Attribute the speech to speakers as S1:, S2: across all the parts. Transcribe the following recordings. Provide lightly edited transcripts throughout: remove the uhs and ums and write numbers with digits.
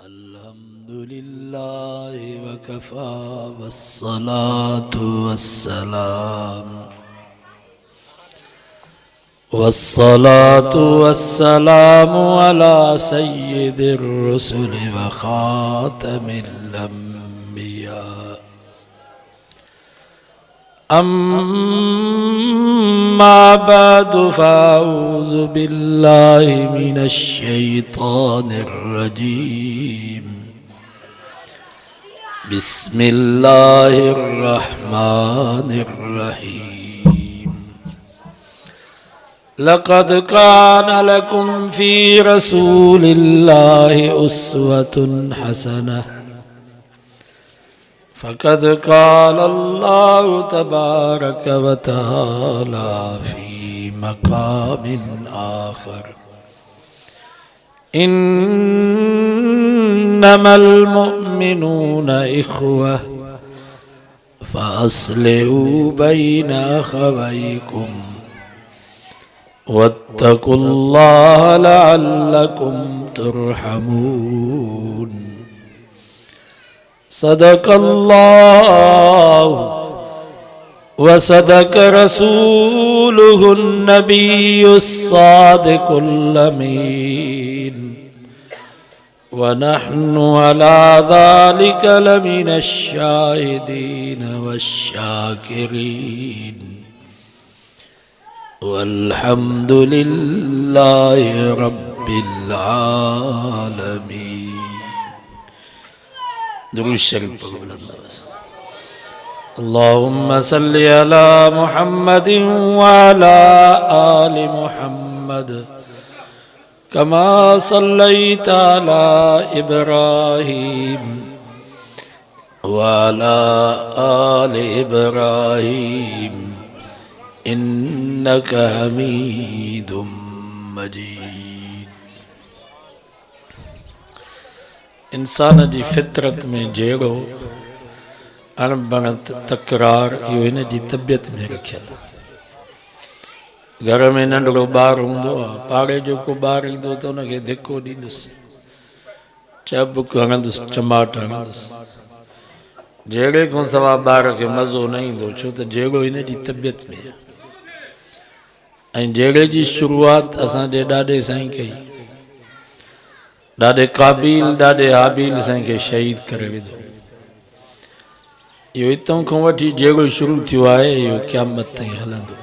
S1: अल्हम्दुलिल्लाह वकफ़ा वस्सलातु वस्सलामु अला सय्यिदिर रुसुल व खातमिल अंबिया अम्मा बअदु फ़अऊज़ु बिल्लाहि मिनश शैतानिर रजीम बिस्मिल्लाहिर रहमानिर रहीम लक़द कान लकुम फ़ी रसूलिल्लाहि उस्वतुन हसनह फ़क़द क़ाल अल्लाहु तबारक व तआला फ़ी मक़ामिन आख़र इन्नमल मुअमिनून इख़्वह फ़अस्लिहू बैन अख़वैकुम वत्तक़ुल्लाह लअल्लकुम तुरहमून। सदक़ल्लाहु व सदक़ रसूलुहुन नबियुस्सादिक़ुल अमीन व नहनु अला ज़ालिका लमिनश शाहिदीन वश्शाकिरीन वल्हम्दुलिल्लाहि रब्बिल आलमीन। दुरूद शरीफ पढ़ो बुलंद आवाज़ से। अल्लाहुम्मा सल्लि अला मुहम्मदिन व अला आलि मुहम्मद कमा सल्लैता अला इब्राहीम व अला आलि इब्राहीम इन्नका हमीदुम मजीद। इंसान जी फितरत में जहिड़ो अणबणत तकरार इहो हिन जी तबियत में रखियल। घर में नंढड़ो ॿार हूंदो आहे, पाड़े जो को ॿार ईंदो त हुनखे धिको ॾींदुसि, चबुक हणंदुसि, चमाट हणंदुसि। जहिड़े खां सवाइ ॿार खे मज़ो न ईंदो, छो त जहिड़ो हिन जी तबियत में आहे। ऐं जहिड़े जी शुरूआति असांजे ॾाॾे साईं कई, ॾाॾे क़ाबिल ॾाॾे हाबिल साईं खे शहीद करे विधो। इहो हितां खां वठी जहिड़ो शुरू थियो आहे इहो क़यामत ताईं हलंदो।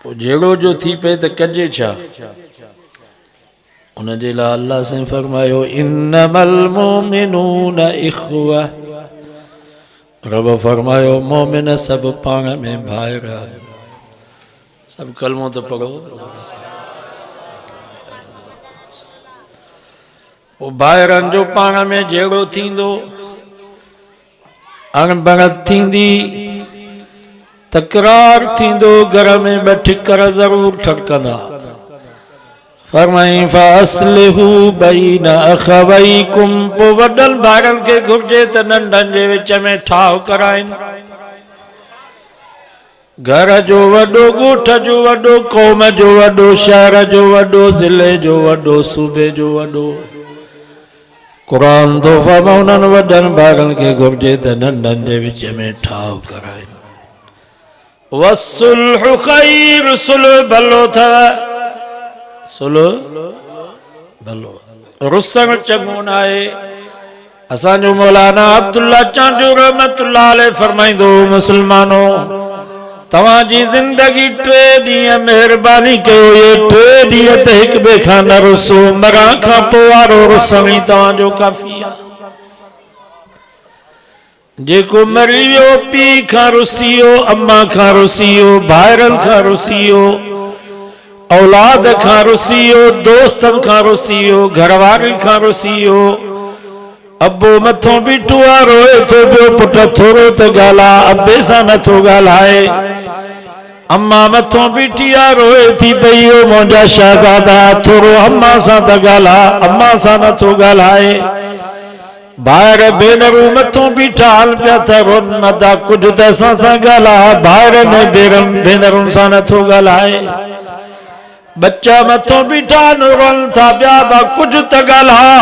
S1: पोइ जहिड़ो जो थी पए त कजे छा? उन जे लाइ अल्लाह साईं फरमायो इन्नमल मुमिनून इख़्वह। रब फरमायो मोमिन सभु पाण में भाइर आहिनि। सभु कलमो त पढ़ो। पोइ भाइरनि जो पाण में जहिड़ो थींदो, अणबणत थींदी, तकरार थींदो, घर में ॿ ठिकर ज़रूर ठड़कंदा। फरमाई फ़अस्लिहू बैन अख़वैकुम। पोइ वॾनि भाइरनि खे घुर्जे त नंढनि जे विच में ठाव कराइनि। घर जो वॾो, ॻोठ जो वॾो, क़ौम जो वॾो, शहर जो वॾो, ज़िले जो वॾो, सूबे जो वॾो। क़ुरान तो फरमाए उन्हनि वॾनि भाइरनि खे घुर्जे त नंढनि जे विच में ठाव कराइनि। वस्सुल्हु ख़ैर। सुलह भलो अथव, सुलह भलो। रुसण चङो न आहे। असांजो मौलाना अब्दुल्ला चांडू रहमतुल्लाह अलैह फरमाईंदो, मुस्लमानो तव्हांजी ज़िंदगी 3 ॾींहं महिरबानी कयो, ये 3 ॾींहं त हिक ॿिए खां न रुसो। मरण खां पोइ वारो रुसण ई तव्हांजो काफ़ी आहे। जेको मरी वियो, पीउ खां रुसी वियो, अम्मा खां रुसी वियो, भाइरनि खां रुसी वियो, औलाद खां रुसी वियो, दोस्तनि खां रुसी वियो, घरवारी खां रुसी वियो। अबो मथों बीठो आहे, रोए थो पियो, पुट थोरो त ॻाल्हाए, अबे सां नथो ॻाल्हाए। अम्मा मथों बीठी आहे, रोए थी पई, ओ मुंहिंजा शहज़ादा, थोरो अम्मा सां त ॻाल्हाए, अम्मा सां नथो ॻाल्हाए। भाइर भेनरूं मथों बीठा हल पिया त रोन नथा, कुझु त असां सां ॻाल्हाए। भाइर ने भेनरुनि सां नथो ॻाल्हाए। बच्चा मथो बीठा रोन था पिया बा कुछ त ॻाल्हा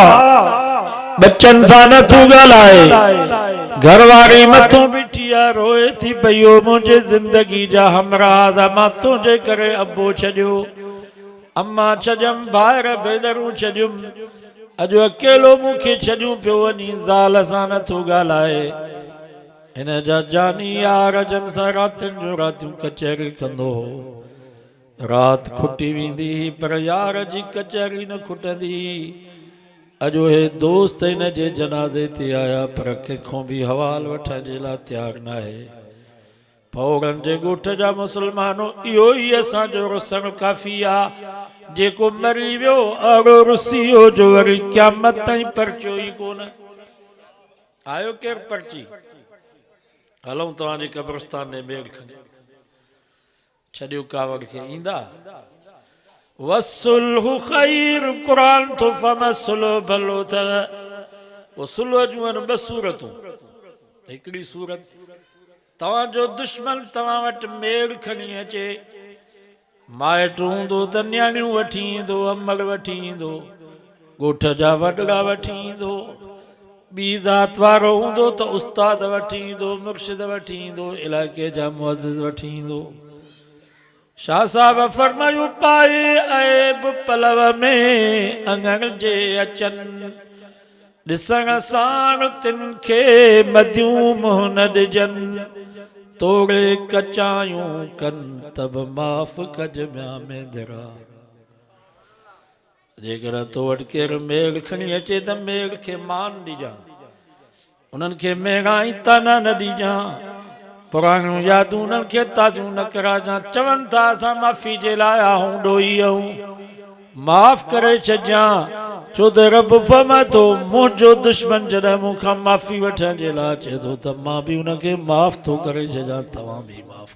S1: बच्चन सां नथो ॻाल्हाए घरवारी मथो बीठी आहे रोए थी पई मुंहिंजे ज़िंदगी जा हमराज मां तुंहिंजे करे अबो छॾियो अम्मा छॾियम ॿाहिर भेनरूं छॾियुम अॼु अकेलो मूंखे छॾियूं पियो वञी ज़ाल सां नथो ॻाल्हाए हिन जा जानी यार जन सां रातियुनि जो रातियूं कचहरी कंदो हो रात खुटी वेंदी पर यार जी कचहरी न खुटंदी अॼु हे दोस्त हिन जे जनाज़े ते आया पर कंहिंखों बि हवाल वठण जे लाइ तयारु न आहे फौरन जे ॻोठ जा मुस्लमानो इहो ई असांजो रुसण काफ़ी आहे जेको मरी वियो अहिड़ो रुसी वियो जो वरी क़यामत ताईं परचो ई कोन आयो केरु परची हलूं तव्हांजे कब्रस्तान में मेल खणी छॾियो कावड़ खे ईंदा वसुल्हु ख़ैर क़ुरान तो फमसुल्हु भलो अथव वो सुल्ह जूं आहिनि ॿ सूरतूं हिकिड़ी सूरत तव्हांजो दुश्मन तव्हां वटि मेल खणी अचे माइट हूंदो त न्याणियूं वठी ईंदो अमड़ वठी ईंदो ॻोठ जा वॾड़ा वठी ईंदो ॿी ज़ात वारो हूंदो त उस्ताद वठी ईंदो मुर्शिद वठी ईंदो इलाइक़े जा मुअज़्ज़िज़ वठी ईंदो शाह साहब फरमायूं पाए ऐब पलव में अंगण जे अचन ॾिसण साण तिन खे मदियूं मुंहुं न ॾिजन तोड़े कचायूं कन तब माफ़ कज म्या में दरा जेकर तो वटि केरु मेल खणी अचे त मेल खे मान ॾिजां उन्हनि खे मेघाई ताना न ॾिजां पुराणियूं यादूं उन्हनि खे ताज़ियूं न कराजां चवनि था असां माफ़ी जे लाइ आहूं ॾोही आहियूं माफ़ करे छॾिजां छो त रब फरमाए थो मुंहिंजो दुश्मन जॾहिं मूंखां माफ़ी वठण जे लाइ अचे थो त मां बि उनखे माफ़ थो करे छॾियां तव्हां बि माफ़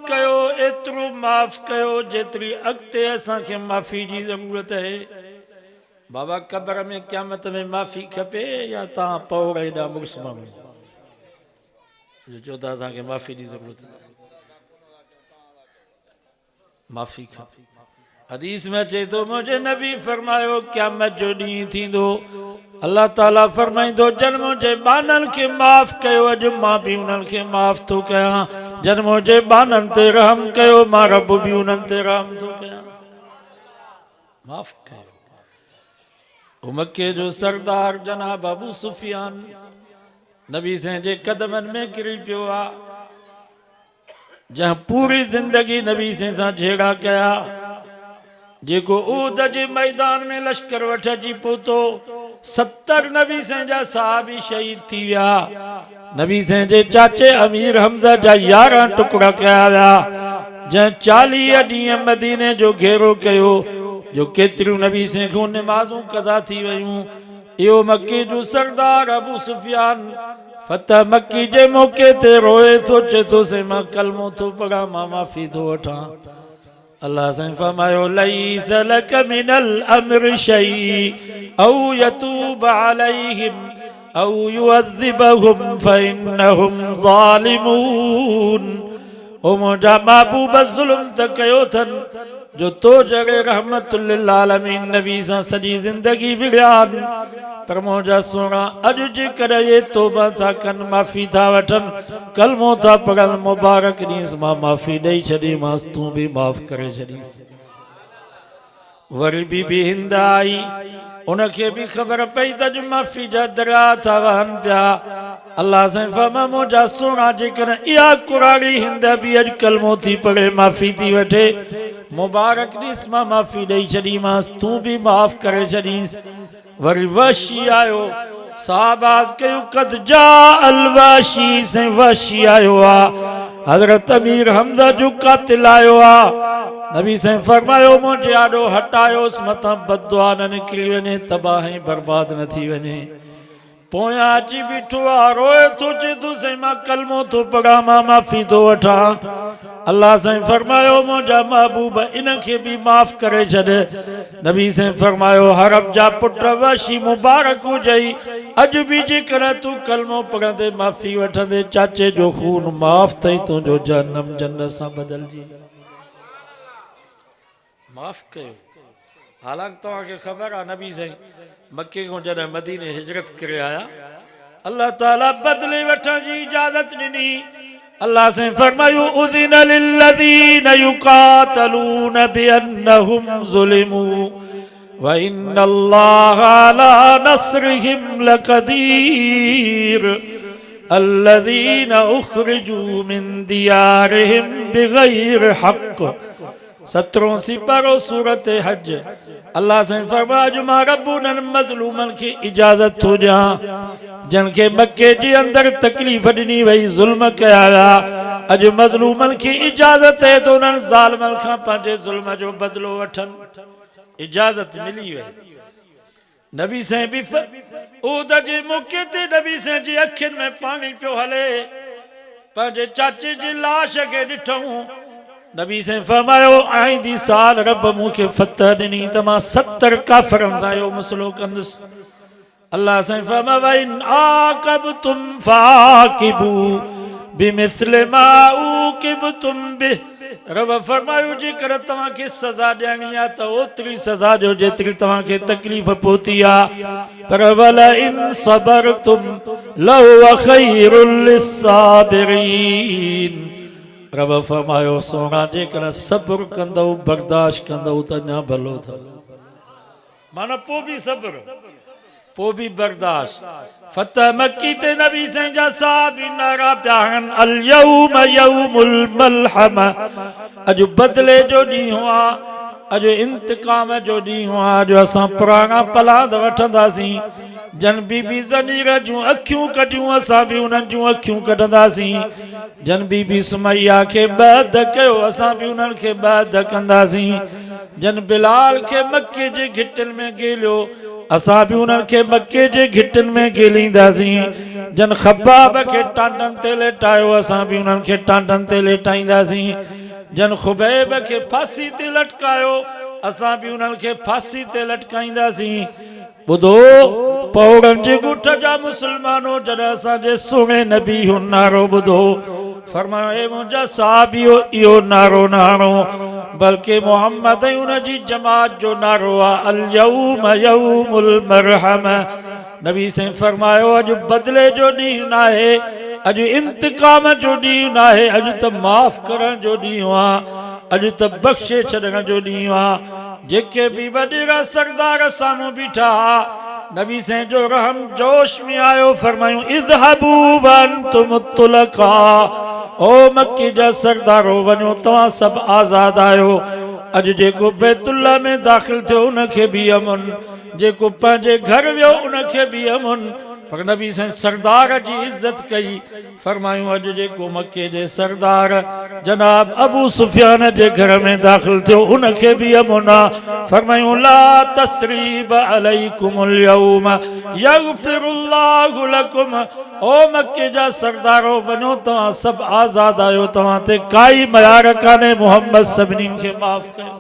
S1: कयो एतिरो माफ़ कयो जेतिरी अॻिते असांखे माफ़ी जी ज़रूरत आहे बाबा क़बर में क़यामत में माफ़ी खपे या तव्हां पौर हेॾा मुड़ुस माण्हू चओ था असांखे माफ़ी जी ज़रूरत न माफ़ी खपे हदीस में अचे थो मुंहिंजे नबी फरमायो क़यामत जो ॾींहुं थींदो अल्लाह ताला फरमाईंदो जन मुंहिंजे बाननि खे माफ़ कयो अॼु मां बि उन्हनि खे माफ़ थो कयां जन मुंहिंजे बाननि ते रहम कयो मां रब बि उन्हनि ते रहम थो कयां माफ़ कयो मके जो सरदार जनाब अबू सुफियान नबी साईं जे कदमनि में किरी पियो आहे जंहिं पूरी ज़िंदगी नबी साईं सां झेड़ा कया जेको ऊद जे मैदान में लश्कर वठिजी पहुतो 70 नबी साईं जा सहाबी शहीद थी विया नबी साईं जे चाचे अमीर हमज़ा जा 11 टुकड़ा कया विया जंहिं 40 ॾींहं मदीने जो घेरो कयो जो केतिरियूं नबी साईं खां निमाज़ूं कज़ा थी वयूं इहो मक्की जो सरदार अबू सुफियान फतह मक्की जे मौके ते रोए थो चए थो से मां कलमो थो पढ़ां मां माफ़ी थो वठां अल्लाह साईं फरमायो लैस लक मिनल अम्र शै औ यतूब अलैहिम औ युअज़िबहुम फइन्नहुम ज़ालिमून ओ मुंहिंजा महबूब ज़ुल्म त कयो अथनि जो तो जगह रहमतुल लिल आलमीन नबी सां सॼी ज़िंदगी बिगड़ान पर मुंहिंजा सोना अॼु जे करे ये तौबा था कनि माफ़ी था वठनि कलमो था पढ़नि मुबारक ॾींहुं मां माफ़ी ॾेई छॾीमांसि तूं बि माफ़ करे छॾीस वरी बी हिंद आई उनखे बि ख़बर पई त अॼु माफ़ी जा दरिया था वहनि पिया अल्लाह साईं फरमाए मुंहिंजा सोना जेकॾहिं इहा कुराड़ी हिंद बि अॼु कलमो थी पढ़े माफ़ी थी वठे मुबारक ॾींहुं मां माफ़ी ॾेई छॾीमांसि तूं बि माफ़ करे छॾीस वरी वशी आयो साहबाज़ कयूं कद जा अलवाशी से वशी आयो आहे हज़रत अमीर हमज़ा जो कातिल आयो आहे नबी साईं फरमायो मुंहिंजे आॾो हटायोसि मथां बददुआ न निकिरी वञे तबाह ऐं बर्बाद न थी वञे पोयां अची बीठो आ रोए थो चे तू साईं मां कलमो थो पढ़ा मां माफ़ी थो वठां। अल्लाह साईं फरमायो मुंहिंजा महबूब इनखे भी माफ़ करे छॾ। नबी साईं फरमायो हरब जा पुट वशी मुबारक हुजई अॼु भी जेकर तू कलमो पढ़ंदे माफ़ी वठंदे चाचे जो खून माफ़ थई तुंहिंजो जहन्नम जन्नत सां बदलजी माफ़ कयो। हालांकि तव्हांखे ख़बर आहे नबी साईं मक्के को जॾहिं मदीने हिजरत करे आया अल्लाह ताला बदले वठण जी इजाज़त ॾिनी। अल्लाह से फरमायो उज़िन लिल्लज़ीन युक़ातलून बिअन्नहुम ज़ुलिमू व इन्नल्लाह अला नस्रिहिम लक़दीर अल्लज़ीन उख़रिजू मिन दियारिहिम बिग़ैरि हक़्क़ 17 सिपरो सूरत हज। अल्लाह से फरमायो मां रब्बुन मज़लूमन की इजाज़त थो ॾियां जिनके मक्के जे अंदर तकलीफ़ ॾिनी वई ज़ुल्म कया विया अॼु मज़लूमन की इजाज़त है तो उन्हनि ज़ालिमनि खां पंहिंजे ज़ुल्म जो बदिलो वठनि इजाज़त मिली वई। नबी साईं भी उहद जे मौके ते नबी साईं जी अखियुनि में पाणी पियो हले पंहिंजे चाचे जी लाश खे ॾिठऊं। नबी साईं फरमायो आईंदी साल रब मूंखे फतह ॾिनी त मां 70 काफ़िरनि सां इहो मसलो कंदुसि। अल्लाह साईं फरमायो इन आक़बतुम फ़ाक़िबू बिमिस्लि मा ऊक़िबतुम बिह। रब फरमायो जेकर तव्हांखे सज़ा ॾियणी आहे त ओतिरी सज़ा ॾियो जेतिरी तव्हांखे तकलीफ़ पहुती आहे पर वल इन सबरतुम लहुव ख़ैरुल लिस्साबिरीन। रब फरमायो सोना जेकर सब्र कंदो बर्दाश्त कंदो त अञा भलो अथव माना पोइ भी सब्र पोइ भी बर्दाश्त। फतह मक्की ते नबी साईं जा साहबी नारा पिया हणनि अल यौम यौमुल मलहमा अॼु बदिले जो ॾींहुं आहे अॼु इंतकाम जो ॾींहुं आहे अॼु असां पुराणा पलाद वठंदासीं जन बीबी ज़नीर जूं अखियूं कढियूं असां भी उन्हनि जूं अखियूं कढंदासीं जन बीबी सुमैया खे बद कयो असां भी उन्हनि खे बद कंदासीं जन बिलाल खे मक्के जे घिटिन में गेलियो असां भी उन्हनि खे मक्के जे घिटिन में गेलींदासीं जन खब्बाब खे टांडनि ते लेटायो असां भी उन्हनि खे टांडनि ते लेटाईंदासीं जन खुबैब खे फांसी ते लटकायो असां भी उन्हनि खे फांसी ते लटकाईंदासीं। ॿुधो पौड़नि जे ॻुठ जा मुस्लमानो जॾहिं असांजे सुहिणे नबी जो नारो ॿुधो फरमायो ए मुंहिंजा साहबियो इहो नारो न हणो बल्कि मोहम्मद ऐं उनजी जमात जो नारो आहे अल यौम यौमुल मरहम। नबी साईं फरमायो अॼु बदिले जो ॾींहुं न आहे अॼु इंतकाम जो ॾींहुं न आहे अॼु त माफ़ करण जो ॾींहुं आहे अॼु त बख़्शे छॾण जो ॾींहुं आहे। जेके भी वॾेरा सरदार साम्हूं बीठा नबी साईं जो रहम जोश में आयो फरमायूं इज़हबू व अंतुम तुलका ओ मक्की जा सरदारो वञो तव्हां सभु आज़ाद आहियो। अॼु जेको बैतुल्ला में दाख़िल थियो उनखे भी अमन जेको पंहिंजे घर वियो उनखे भी अमन पर नबी साईं सरदार जी इज्जत कई फरमायूं अॼु जेको मक्के जे सरदार जनाब अबू सुफियान जे घर में दाख़िल थियो उनखे भी अमन आहे फरमायूं ला तस्रीब अलैकुमुल यौम यगफिरुल्लाहु लकुम। ओ मक्के जा सरदारो वञो तव्हां सभु आज़ाद आहियो तव्हां ते काई मयार कान्हे मोहम्मद सभिनीनि खे माफ़ कयो।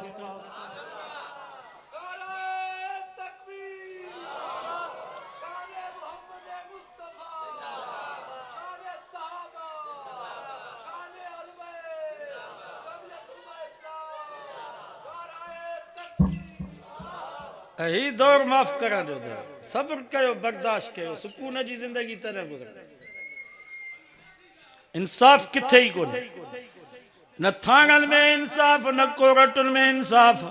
S1: ही दौर माफ़ करण जो दौर सब्र कयो बर्दाश्त कयो सुकून जी ज़िंदगी तरह गुज़रो। इंसाफ़ किथे ही कोन्हे न थाणनि में इंसाफ़ न कोरटुनि में इंसाफ़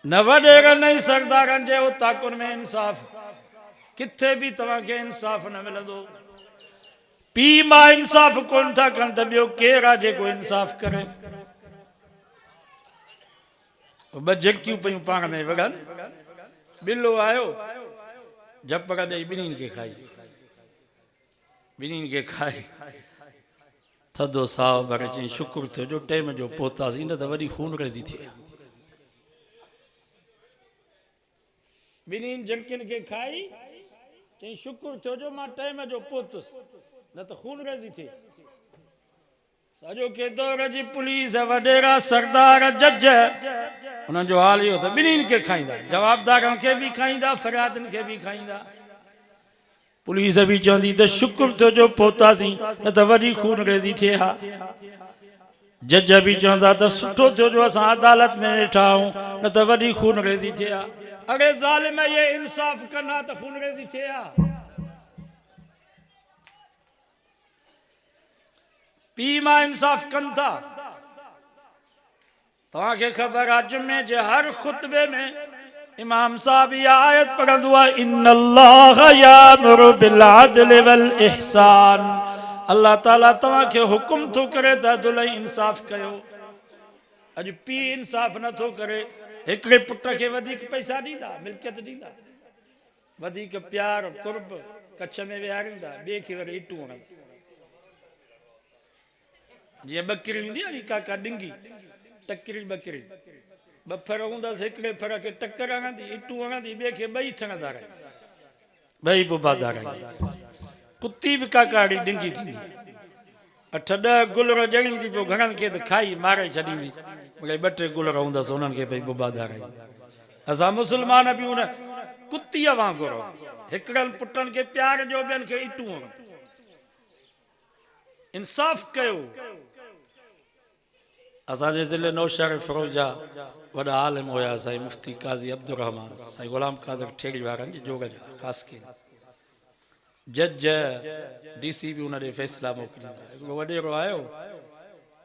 S1: न वॾेरनि ऐं सरदारनि जे उताकुनि में इंसाफ़ किथे भी तव्हांखे इंसाफ़ न मिलंदो। पीउ मां इंसाफ़ कोन था कनि त ॿियो केरु आहे जेको इंसाफ़ करे। ॿ झिड़कियूं पयूं पाण में वॻनि ॿिलो आयो झपक ॾेई ॿिन्हिनि खे खाई ॿिन्हिनि खे खाई थधो साहु भरे चई शुक्र थियो जो टाइम जो पहुतासीं न त वॾी खून रेज़ी थिए। ॿिन्हिनि झणकियुनि खे खाई चई शुक्र थियो जो मां टाइम जो पहुतुसि न त खून रेज़ी थिए सॼो के दौर जी पुलिस वॾेरा सरदार जज उन्हनि जो हाल इहो त ॿिन्हिनि खे खाईंदा जवाबदारनि खे बि खाईंदा फरियादनि खे बि खाईंदा पुलिस बि चवंदी त शुक्र थियो जो पहुतासीं न त वॾी खून रेज़ी थिए हा जज बि चवंदा त सुठो थियो जो असां अदालत में वेठा आहियूं न त वॾी खून रेज़ी थिए हा अरे ज़ालिम ये इंसाफ़ कनि हा त खून रेज़ी थिए हा पीउ मां इंसाफ़ कनि था तव्हांखे ख़बर आहे जुमे जे हर खुतबे में इमाम साहब इहा आयत पढ़ंदो आहे इन्नल्लाह यामुरु बिल अदलि वल इहसान अल्लाह ताला तव्हांखे हुकुम थो करे त अदल ऐं इंसाफ़ कयो अॼु पीउ इंसाफ़ नथो करे हिकिड़े पुट खे वधीक पैसा ॾींदा मिल्कियत ॾींदा वधीक प्यार कुर्ब कच्छ में विहारींदा ॿिए खे वरी इटूं हणंदा जीअं ॿकरी हूंदी आहे नी काका डिंगी टकरी ॿकरी ॿ फर हूंदसि हिकिड़े फर खे टकर हणंदी इटूं हणंदी ॿिए खे ॿई ठणंदा रहंदा ॿई बुबादा रहंदा कुती बि काकाड़ी डिंगी थींदी 8-10 गुलर ॼणी पोइ घणनि खे त खाई मारे छॾींदी भई 2-3 गुलर हूंदसि उन्हनि खे भई बुबादा रहंदा असां मुस्लमान बि हुन कुतीअ वांगुरु हिकिड़नि पुटनि खे प्यार ॾियो ॿियनि खे इटूं हणो इंसाफ़ कयो असांजे ज़िले नौशहर फिरोज जा वॾा आलिम हुया साईं मुफ्ती काज़ी अब्दुर रहमान साईं गुलाम कादर ठेड़ी वारनि जी जोग जा ख़ासि के जज DC बि उन ॾे फ़ैसिला मोकिलींदा हिकिड़ो वॾेरो आयो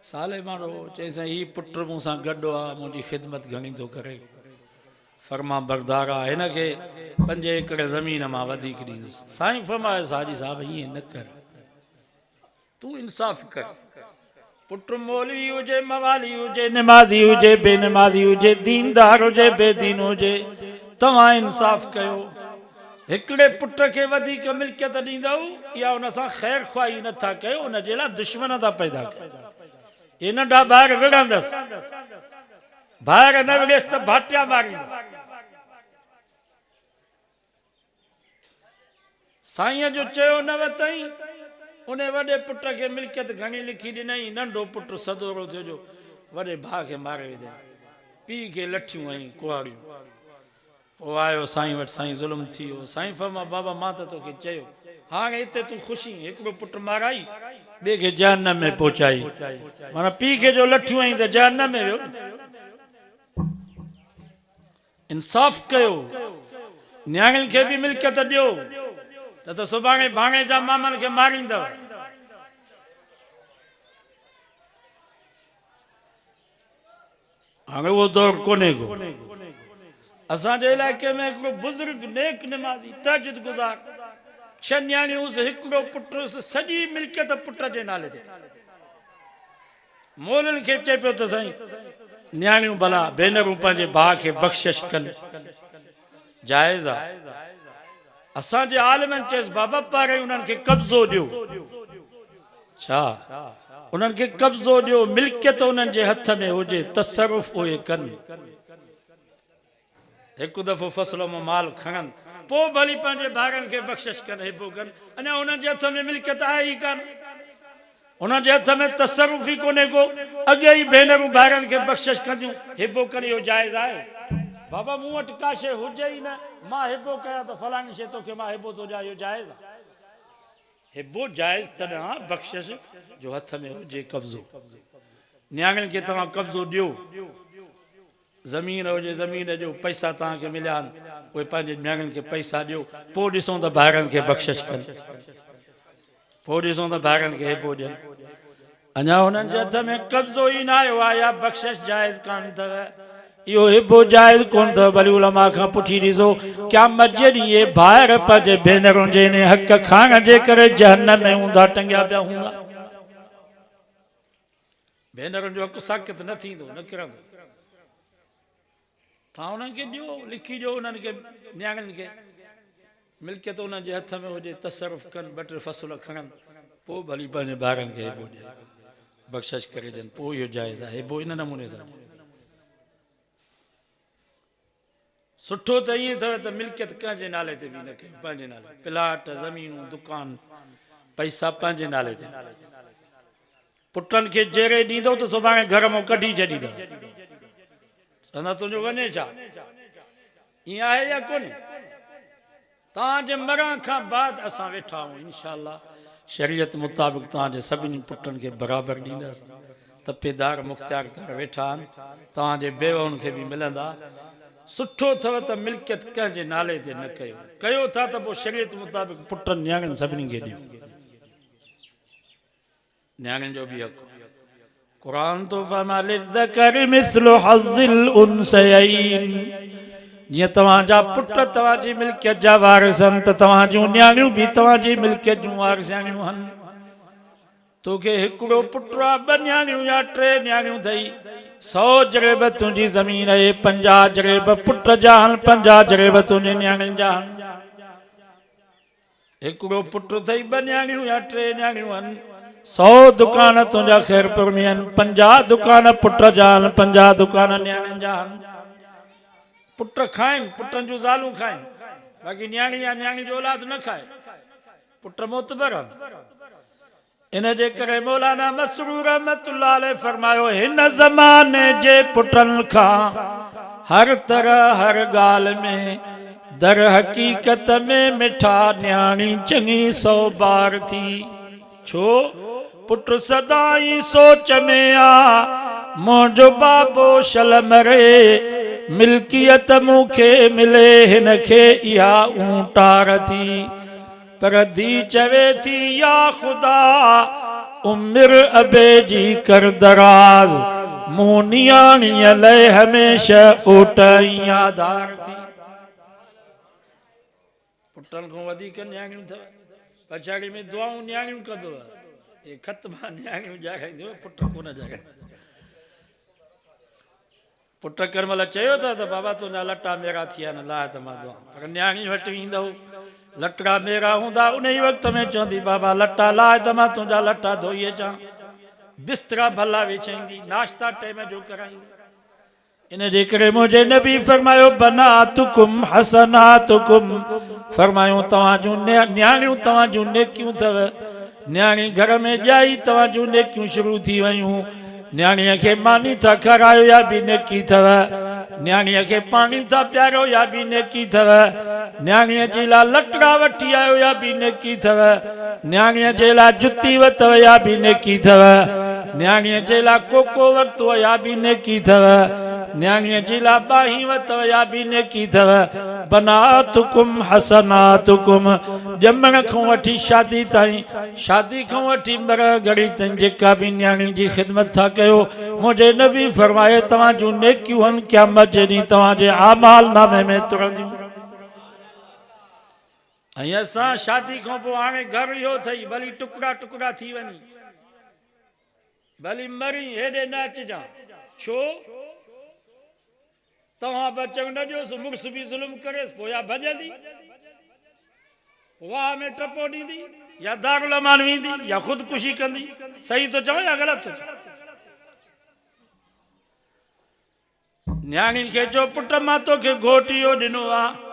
S1: साले माण्हू चई साईं हीउ पुटु मूं सां गॾु आहे मुंहिंजी ख़िदमत घणी थो करे फर्मा बरदार आहे हिनखे 5 एकड़ ज़मीन मां वधीक ॾींदुसि साईं फरमायो हाजी साहब ईअं न कर तूं इंसाफ़ कर पुटु मौलवी हुजे मवाली हुजे निमाज़ी हुजे बेनिमाज़ी हुजे दीनदार हुजे बेदीन हुजे तव्हां इंसाफ़ कयो हिकिड़े पुट खे वधीक मिल्कियत ॾींदव या हुन सां ख़ैर ख़्वाही नथा कयो हुनजे लाइ दुश्मन था पैदा कयो हे नंढा ॿार विढ़ंदसि ॿाहिरि न विढ़ेसि त भाटिया मारींदसि साईं जो चयो न वतई उन वॾे पुट खे मिल्कियत घणी लिखी ॾिनई नंढो पुटु सदोरो थियो जो वॾे भाउ खे मारे विधई पीउ खे लठियूं ऐं कुहाड़ियूं पोइ आयो साईं वटि साईं ज़ुल्म थी वियो साईं फरमा बाबा मां त तोखे चयो हाणे हिते तूं ख़ुशी हिकिड़ो पुटु माराई ॿिए खे जहन्नम में पहुचाई माना पीउ खे जो लठियूं आई त जहन्नम में वियो इंसाफ़ कयो न्याणियुनि खे बि मिल्कियत ॾियो न त सुभाणे भाणे जा मामनि खे मारींदव हाणे उहो दौर कोन्हे को असांजे इलाइक़े में हिकिड़ो बुज़ुर्ग नेक निमाज़ी तहज्जुद गुज़ार 6 न्याणियूं हिकिड़ो पुटु सॼी मिल्कियत पुट जे नाले ते मोलनि खे चए पियो त साईं न्याणियूं भला भेनरूं पंहिंजे भाउ खे बख़्शिश कनि जाइज़ आहे असांजे आलिमनि चयसि बाबा पारे उन्हनि खे कब्ज़ो ॾियो छा उन्हनि खे कब्ज़ो ॾियो मिल्कियत उन्हनि जे हथ में हुजे तसरुफ़ उहे कनि हिकु दफ़ो फ़सलो मां माल खणनि पोइ भली पंहिंजे भाउरनि खे बख़्शिश कनि हिबो कनि अञा उन्हनि जे हथ में मिल्कियत आहे ई कान उन्हनि जे हथ में तसरुफ़ ई कोन्हे को अॻे ई भेनरूं भाउरनि खे बख़्शिश कंदियूं हिबो कनि इहो जाइज़ आहे बाबा मूं वटि का शइ हुजे ई न मां हिबो कयां त फलाणी शइ तोखे मां हिबो थो ॾियां इहो जाइज़ आहे हिबो जाइज़ तॾहिं बख़्शिश जो हथ में हुजे कब्ज़ो न्याणियुनि खे तव्हां कब्ज़ो ॾियो ज़मीन हुजे ज़मीन जो पैसा तव्हांखे मिलिया आहिनि उहे पंहिंजे न्याणियुनि खे पैसा ॾियो पोइ ॾिसूं त भाउरनि खे बख़्शिश कनि पोइ ॾिसूं त भाउरनि खे हिबो ॾियनि अञा हुननि जे हथ में कब्ज़ो ई न आयो आहे या बख़्शिश जाइज़ कान अथव इहो हिबो जाइज़ कोन अथव भली उलमा खां पुछी ॾिसो क़यामत जे ॾींहुं इहे भाउर पंहिंजे भेनरुनि जे इन हक़ खाइण जे करे जहन्नम में हूंदा टंगिया पिया हूंदा भेनरुनि जो हक़ साक़ित न थींदो न किरंदो तव्हां उन्हनि खे ॾियो लिखी ॾियो उन्हनि खे न्याणियुनि खे मिल्कियत उन्हनि जे हथ में हुजे तसरुफ़ कनि 2-3 फ़सुल खणनि पोइ भली पंहिंजे ॿारनि खे हिबो ॾियनि बख़्शिश करे ॾियनि पोइ इहो जाइज़ आहे हिबो इन नमूने सां सुठो त ईअं अथव त मिल्कियत कंहिंजे नाले ते बि न कयो, पंहिंजे नाले, प्लाट ज़मीनूं दुकान पैसा पंहिंजे नाले ते। पुटनि खे जेरे ॾींदो त सुभाणे घर मां कढी छॾींदो, चवंदा तुंहिंजो वञे छा? ईअं आहे या कोन्हे? तव्हांजे मरण खां बाद असां वेठा आहियूं, इंशाअल्लाह शरीयत मुताबिक़ तव्हांजे सभिनी पुटनि खे बराबरि ॾींदासीं। तपेदार मुख़्तियार कर वेठा आहिनि, तव्हांजे बेवनि खे बि मिलंदा। सुठो अथव त मिल्कियत कंहिंजे नाले ते न कयो, कयो था त पोइ शरीयत मुताबिक़ पुटनि न्याणियुनि सभिनी खे ॾियो, न्याणियुनि जो बि हक़। क़ुरान तो फरमा लिज़्ज़करि मिस्लु हज़्ज़िल उन्सयैन, जीअं तव्हांजा पुट तव्हांजी मिल्कियत जा वारिस आहिनि त तव्हांजूं न्याणियूं बि तव्हांजी मिल्कियत जूं वारिसाणियूं आहिनि। तोखे हिकिड़ो पुटु आहे, ॿ न्याणियूं या टे न्याणियूं अथई, 100 जरेब तुंहिंजी ज़मीन आहे, 50 जरेब पुट जा आहिनि, 50 जरेब तुंहिंजे न्याणियुनि जा आहिनि। हिकिड़ो पुटु अथई, 2 न्याणियूं या 3 न्याणियूं आहिनि, 100 दुकान तुंहिंजा ख़ैरपुर में आहिनि, 50 दुकान पुट जा आहिनि, 50 दुकान न्याणियुनि जा आहिनि। पुट खाइनि, पुटनि जूं ज़ालूं खाइनि, बाक़ी न्याणी या न्याणी जो औलाद न खाए, पुट मोतबर आहिनि। इन जे करे मौलाना मसरूर रहमतुल्लाह अलैह फरमायो, हिन ज़माने जे पुटनि खां हर तरह हर ॻाल्हि में दर हक़ीक़त में मिठा न्याणी चङी 100 बार थी। छो? पुट सदाई सोच में आ, मुंहिंजो बाबो शल मरे, मिल्कियत मूंखे मिले, हिन खे इहा ऊंटार थी। पर धी चवे थी, या ख़ुदा उमिरि अबे जी कर दराज, मूं नियाणीअ लाइ हमेशह ऊट यादार थी। पुटनि खां वधीक न्याणियूं अथव, पछाड़ी में दुआऊं न्याणियूं कंदो, ये ख़तमा न्याणियूं ॼाणाईंदो, पुट कोन ॼाणाईंदो। पुट कर महिल चयो था त बाबा तुंहिंजा लटा मेरा थिया आहिनि, लाइ त मां दुआ, पर न्याणी वटि ईंदव, लटड़ा मेरा हूंदा, उन ई वक़्त में चवंदी बाबा लटा लाए त मां तुंहिंजा लटा धोई अचां, बिस्तरा भला विछाईंदी, नाश्ता टाइम जो कराईंदी। इन जे करे मुंहिंजे नबी फरमायो, बनातुकुम हसनातुकुम, फरमायो तव्हां जूं न्याणियूं तव्हां जूं नेकियूं अथव। न्याणी घर में ॼाई तव्हां जूं नेकियूं शुरू थी वयूं। न्याणीअ खे मानी था खारायो या बि नेकी अथव, न्याणीअ खे पाणी था पियारो या बि नेकी अथव, न्याणीअ जे लाइ लटड़ा वठी आयो या बि नेकी अथव, न्याणीअ जे लाइ जुती वरितव या बि नेकी अथव, न्याणीअ जे लाइ कोको वरितो या बि नेकी अथव, न्याणीअ जे लाइ ॿाही वरितव या बि नेकी अथव। बनातुकुम हसनातुकुम, ॼमण खां वठी शादी ताईं, शादी खां वठी मरह घड़ी ताईं जेका बि न्याणी जी ख़िदमत था कयो, मुंहिंजे नबी फरमाए तव्हां जूं नेकियूं आहिनि, क़यामत जे ॾींहुं तव्हांजे आमाल नामे में तुरंदियूं। ऐं असां शादी खां पोइ हाणे घर इहो अथई, भली टुकड़ा टुकड़ा थी वञी, भली मरी हेॾे न अचिजां। छो? तव्हां बचो न ॾियोसि, मुड़ुस बि ज़ुल्म करेसि, पोइ या भॼंदी, वाह में टपो ॾींदी, या दारुल अमान वेंदी, या ख़ुदकुशी कंदी। सही थो चवां या ग़लति थो चवां? न्याणी खे चओ, पुट मां तोखे घोट इहो ॾिनो आहे,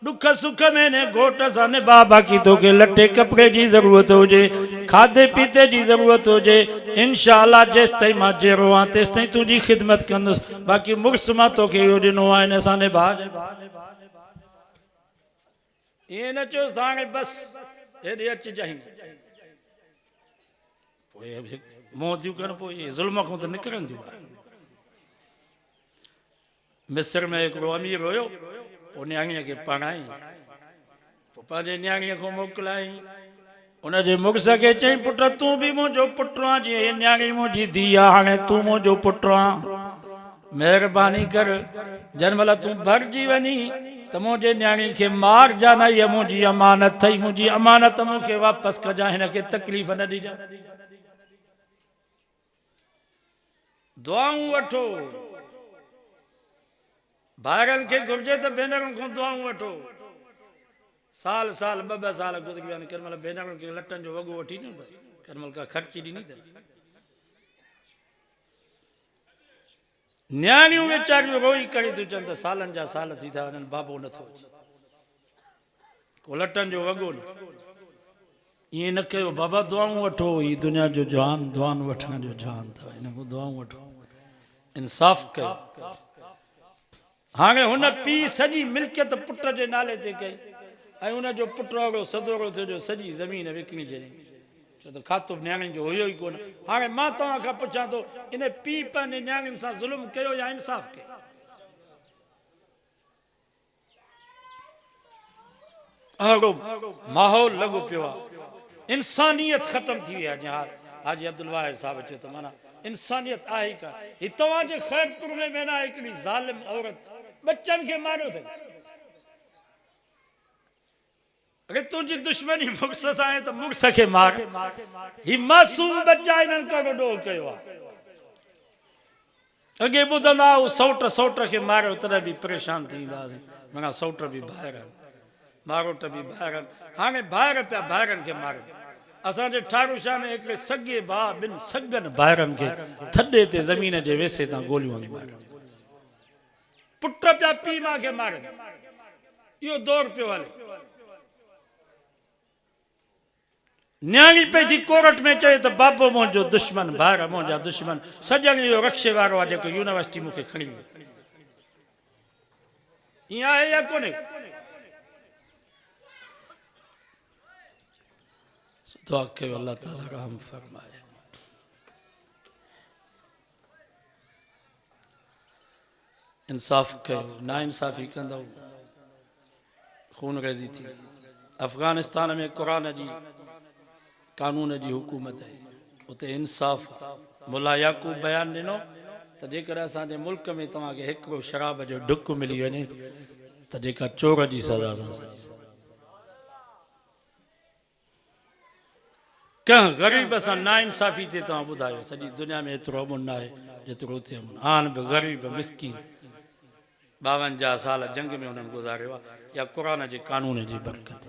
S1: दुख सुख में ने घोट सां निभा, बाक़ी तोखे लटे कपिड़े जी ज़रूरत हुजे, खाधे पीते जी ज़रूरत हुजे, इंशाअल्लाह जेसि ताईं मां जहिड़ो आहियां तेसि ताईं तुंहिंजी ख़िदमत कंदुसि, बाक़ी मुड़ुस मां तोखे इहो ॾिनो आहे, हिन सां निभा। ईअं न चओ हाणे बसि हेॾे अचिजांइ, पोइ मोह थियूं कनि, पोइ इहे ज़ुल्म खां त निकिरनि थियूं। मिस्र में हिकिड़ो अमीर हुयो, पोइ न्याणीअ खे पढ़ाई, पोइ पंहिंजे न्याणीअ खां मोकिलाई, उनजे मुड़ुस खे चई, पुट तूं बि मुंहिंजो पुटु आहे, जीअं हीअ न्याणी मुंहिंजी धीउ आहे, हाणे तूं मुंहिंजो पुटु आहे, महिरबानी कर, जंहिं महिल तूं भरिजी वञी त मुंहिंजे न्याणी खे मार जा न, इहा मुंहिंजी अमानत अथई, मुंहिंजी अमानत मूंखे वापसि कजां, हिनखे तकलीफ़ न ॾिजां। दुआऊं वठो, भाइरनि खे घुरिजे त भेनरुनि खां दुआऊं वठो। साल साल 2-2 साल गुज़री विया आहिनि, कंहिं महिल भेनरुनि खे लटनि जो वॻो वठी ॾिनो, कंहिं महिल का ख़र्ची ॾिनी अथई। न्याणियूं वेचारियूं रोई करे थियूं चवनि त सालनि जा साल थी था वञनि बाबो नथो अचे को लटनि जो वॻो न ईअं न कयो बाबा दुआऊं वठो ही दुनिया जो जहान दुआन वठण जो जहान अथव हिन खां दुआऊं वठो इंसाफ़ कयो हाणे हुन पीउ सॼी मिल्कियत पुट जे नाले ते कई ऐं हुनजो पुटु अहिड़ो सदोरो थियो जो सॼी ज़मीन विकिणी छॾी छो त खातो न्याणियुनि जो हुयो ई कोन हाणे मां तव्हां खां पुछां थो इन पीउ पंहिंजे न्याणियुनि सां ज़ुल्म कयो या इंसाफ़ कयो अहिड़ो माहौल लॻो पियो आहे इंसानियत ख़तम थी वई आहे हाजी अब्दुल वाहिद साहब चयो त माना इंसानियत आहे ई कान ही तव्हांजे ख़ैरपुर में वेना हिकिड़ी ज़ालिम औरत बच्चनि खे मारियो अथई अगर तुझी दुश्मनी मुड़स सां आहे त मुड़स खे मार ही मासूम बच्चा इन्हनि खां ॾोह कयो आहे अॻे ॿुधंदा सौट खे मारियो तॾहिं बि परेशान थींदा हुआसीं माना सौट बि ॿाहिरि आहिनि मारोट बि ॿाहिरि आहिनि हाणे ॿाहिरि पिया ॿाहिरनि खे मारियो असांजे ठारू शाह में हिकिड़े सॻे भाउ ॿिनि सॻनि ॿाहिरनि खे थॾे ते ज़मीन जे वेसे तां गोलियूं हणी मारियो पुट पिया पीउ माउ खे मारनि इहो दौर पियो हले न्याणी पंहिंजी कोरट में चए त बाबो मुंहिंजो दुश्मन ॿाहिरि मुंहिंजा दुश्मन सॼण जो रक्षे वारो आहे जेको यूनिवर्सिटी मूंखे खणी वियो ईअं आहे या कोन्हे दुआ कयो अल्लाह ताला रहम फरमाए इंसाफ़ कयो ना इंसाफ़ी कंदव खून रेज़ी थी अफ़गानिस्तान में क़ुरान जी कानून जी हुकूमत है उते इंसाफ़ मुला याकूब बयान ॾिनो त जेकर असांजे मुल्क में तव्हांखे हिकिड़ो शराब जो ढुक मिली वञे त जेका चोर जी सज़ा सां सॼी कंहिं ग़रीब सां ना इंसाफ़ी थिए तव्हां ॿुधायो सॼी दुनिया में एतिरो अमुन न आहे जेतिरो उते अमुन आन बि ग़रीब मिसकीन 52 साल जंग में हुननि गुज़ारियो आहे या क़ुरान जे कानून जी बरकत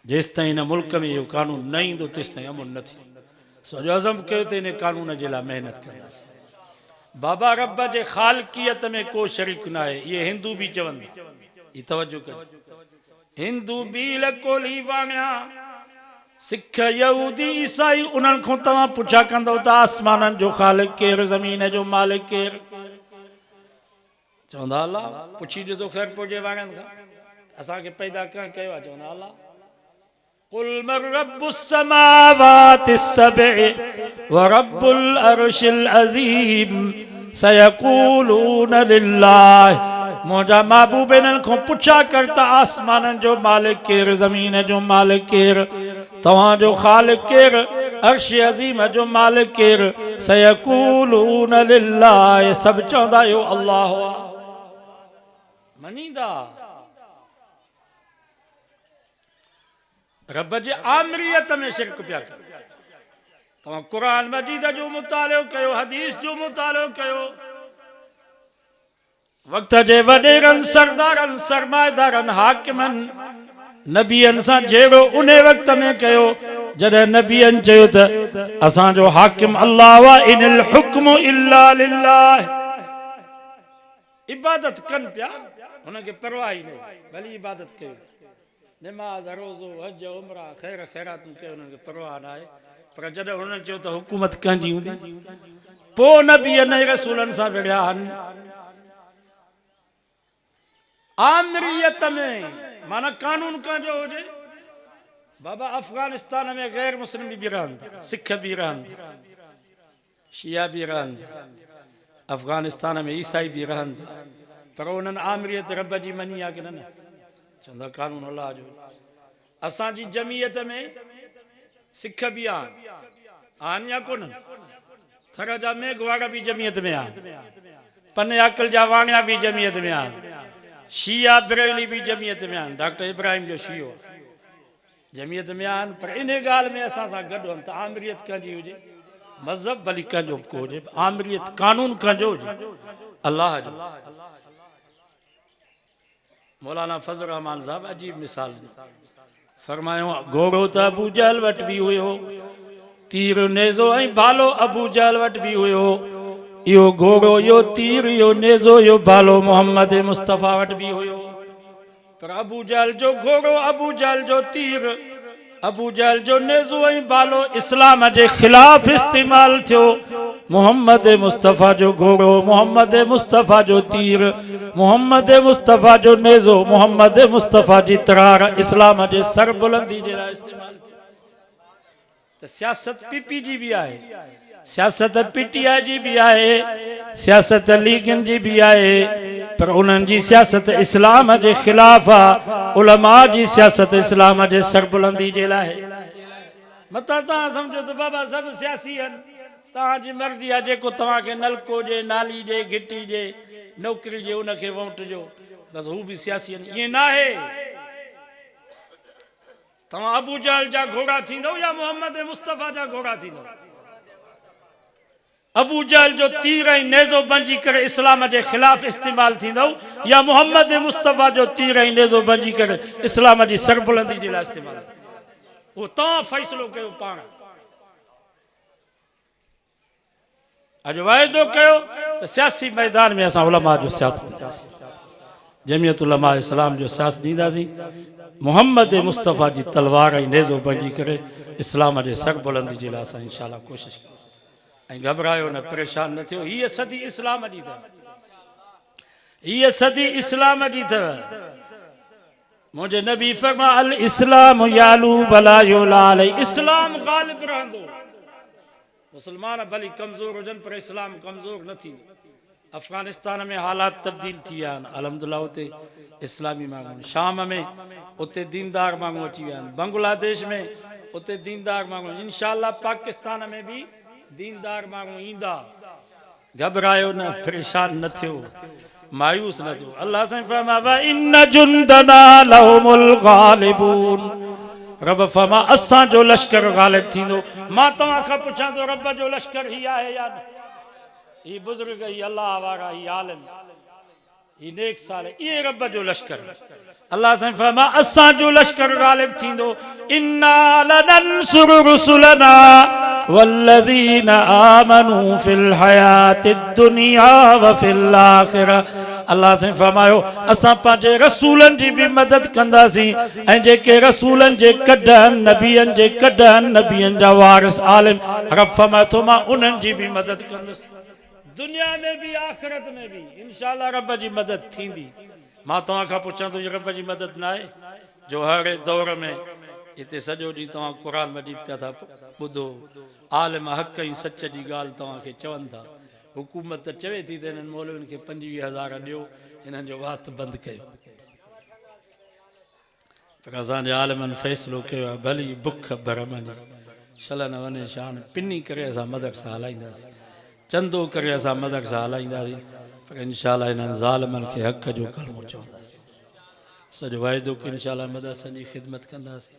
S1: जेसि ताईं हिन मुल्क में इहो कानून न ईंदो तेसि ताईं अमुन न थींदो सॼो अज़म कयो त हिन कानून जे लाइ महिनत कंदासीं बाबा रब जे ख़ालिकियत में को शरीक न आहे इहे हिंदू बि चवंदा ही तवजो कजो हिंदू बि लकोली वाणिया सिख यहूदी ईसाई उन्हनि खां तव्हां पुछा कंदव त आसमाननि जो ख़ालिक केरु ज़मीन जो मालिक केरु चवंदा अल्लाह पुछी ॾिसो ख़ैरपुर जे वाणियुनि खां असांखे पैदा कंहिं कयो आहे चवंदा अल्लाह कुल मर रब्बुस समावाति सबअ व रब्बुल अर्शिल अज़ीम सयक़ूलून लिल्लाह मुंहिंजा महबूब इन्हनि खां पुछा कर त आसमाननि जो मालिक केरु ज़मीन जो मालिक केरु तव्हांजो ख़ालिक केरु अर्श अज़ीम जो मालिक केरु सयक़ूलून लिल्लाह सभु चवंदा आहियो अल्लाह मनींदा रब जे आमरीयत में शिरक पिया कयो तव्हां क़ुरान मजीद जो मुतालो कयो हदीस जो मुतालो कयो वक़्त जे वॾेरनि सरदारनि सरमाएदारनि हाकिमनि नबियनि सां जहिड़ो उन वक़्त में कयो जॾहिं नबियनि चयो त असांजो हाकिम अल्लाह वा इनिल हुक्मु इल्ला लिल्लाह इबादत कनि पिया हुनखे परवाह ई न भली इबादत कयो नमाज़ रोज़ो हज उमरा ख़ैर ख़ैरातूं कयो हुननि खे परवाह न आहे पर जॾहिं हुननि चयो त हुकूमत कंहिंजी हूंदी पोइ नबी न रसूलनि सां विढ़िया आहिनि आमरीयत में माना कानून कंहिंजो हुजे बाबा अफ़गानिस्तान में गैर मुस्लिम बि रहंदा सिख बि रहंदा शिया बि रहंदा अफ़गानिस्तान में ईसाई बि रहंदा पर उन्हनि आमरीयत रब जी मञी आहे की न चवंदा कानून अल्लाह जो असांजी जमीयत में सिख बि आहिनि या कोन थर जा मेघवाड़ा बि जमीयत में आहिनि पने अकल जा वाणिया बि जमीयत में आहिनि शिया बरेली बि जमीयत में आहिनि डॉक्टर इब्राहिम जो शियो जमीयत में आहिनि पर इन ॻाल्हि में असां सां गॾु आहिनि त आमरीयत कंहिंजी हुजे मज़हब भली कंहिंजो को हुजे आमरीयत कानून कंहिंजो हुजे अल्लाह जो मौलाना फज़ल रहमान साहब अजीब मिसाल फरमायो घोड़ो त अबू जहल वटि बि हुयो तीर नेज़ो ऐं भालो अबू जहल वटि बि हुयो यो घोड़ो यो तीर यो नेज़ो यो भालो मोहम्मद मुस्तफ़ा वट भी हुयो। पर अबू जहल जो घोड़ो, अबू जहल जो तीर, अबू जहल जो नेज़ो ऐं भालो इस्लाम जे खिलाफ इस्तेमाल थियो। मोहम्मद मुस्तफ़ा जो घोड़ो, मोहम्मद मुस्तफ़ा जो तीर, मोहम्मद मुस्तफ़ा जो नेज़ो, मोहम्मद मुस्तफ़ा जी तरार इस्लाम जे सर बुलंदी जे लाइ इस्तेमाल थियो। तो सियासत पीपी जी भी आहे, सियासत पीटीआई जी भी आहे, सियासत लीगन जी भी आहे, पर उन्हनि जी सियासत इस्लाम जे खिलाफ आहे। उलमा जी सियासत इस्लाम जे सरबुलंदी जे लाइ। मता तव्हां सम्झो त बाबा सभु सियासी आहिनि, तव्हांजी मर्ज़ी आहे, जेको तव्हांखे नलको ॾे, नाली ॾे, घिटी ॾे, नौकरी ॾे, उनखे वोट ॾियो, बसि हू बि सियासी आहिनि। ईअं न आहे। तव्हां अबू जहल जा घोड़ा थींदव या मोहम्मद मुस्तफ़ा जा घोड़ा थींदव? अबू जहल जो तीर ऐं नेज़ो बंजी करे इस्लाम जे खिलाफ इस्तेमाल थींदव या मोहम्मद मुस्तफ़ा जो तीर ऐं नेज़ो बंजी करे इस्लाम जी सरबुलंदी जे लाइ इस्तेमाल? वो तव्हां फ़ैसिलो कयो पाण। अॼु वाइदो कयो त सियासी मैदान में असां उलमा जो साथ ॾींदासीं, जमियत उलमा इस्लाम जो साथ ॾींदासीं। मोहम्मद मुस्तफ़ा जी तलवार ऐं नेज़ो बंजी करे इस्लाम जे सरबुलंदी जे लाइ असां इंशाअल्लाह कोशिशि कयूं। ऐं घबरायो न, परेशान न थियो। हीअ सदी इस्लाम जी अथव, हीअ सदी इस्लाम जी अथव। मुंहिंजे नबी फरमा अल इस्लाम यालू वला युला अलैहि, इस्लाम गालिब रहंदो। मुसलमान भली कमज़ोर हुजनि पर इस्लाम कमज़ोर न थींदो। अफ़गानिस्तान में हालात तब्दील थी विया आहिनि, अल्हम्दुलिल्लाह उते इस्लामी माण्हू, शाम में उते दीनदार माण्हू अची विया आहिनि, बांग्लादेश में उते दीनदार माण्हू, इंशाअल्लाह पाकिस्तान में भी दीनदार माण्हू ईंदा। घबरायो न, परेशान न थियो, मायूस न थियो। अल्लाह साईं फरमा व इन जुंदना लहुमुल गालिबून, रब फरमा असां जो लश्कर गालिब थींदो। मां तव्हां खां पुछां थो रब जो लश्कर ही आहे या न? ही बुजुर्ग, ही अल्लाह वारा, ही आलिम, ही नेक साले, ये रब जो लश्कर। अल्लाह साईं फरमा असां जो लश्कर गालिब थींदो। इन्ना लनंसुरु रुसुलना वल्लज़ीना आमनू फिल हयातिद दुनिया व फिल आखिरा। अल्लाह से फरमायो असां पंहिंजे रसूलनि जी भी मदद कंदासीं ऐं जेके रसूलनि जे कढनि नबियनि जे कढनि नबियनि जा वारिस आलिम, रब फरमाए थो मां उन्हनि जी भी मदद कंदुसि, दुनिया में भी आखिरत में भी इंशाअल्लाह रब जी मदद थींदी। मां तव्हां खां पुछां थो रब जी मदद न आहे जो हर दौर में हिते सॼो ॾींहुं तव्हां क़ुर मजीद पिया था ॿुधो, आलिम हक़ ऐं सच जी ॻाल्हि तव्हांखे चवनि था। हुकूमत चवे थी त हिननि मौलवियुनि खे 25,000 ॾियो, हिननि जो वात बंदि कयो। पर असांजे आलिमनि फ़ैसिलो कयो आहे भली बुख भरम जी छल न वञे शान, पिनी करे असां मदरसा हलाईंदासीं, चंदो करे असां मदरसा हलाईंदासीं, पर इंशाअल्लाह हिननि ज़ालिमनि खे हक़ जो कलमो चवंदासीं। सॼो वाइदो की इंशाअल्लाह मदरसनि जी ख़िदमत कंदासीं,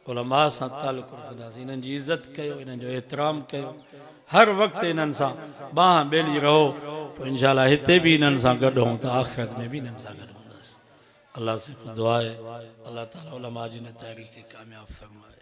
S1: उलमा सां तालुक़ रखंदासीं, हिननि जी इज़त कयो, हिननि जो एतिराम कयो, हर वक़्तु हिननि सां बांह ॿेली रहो, पोइ इंशाअल्लाह हिते बि हिननि सां गॾु हूं त आख़िरत में बि हिननि सां गॾु हूंदासीं। अल्लाह से दुआ आहे अल्लाह ताला उलमा जी न तहरीक खे कामयाब फरमाए।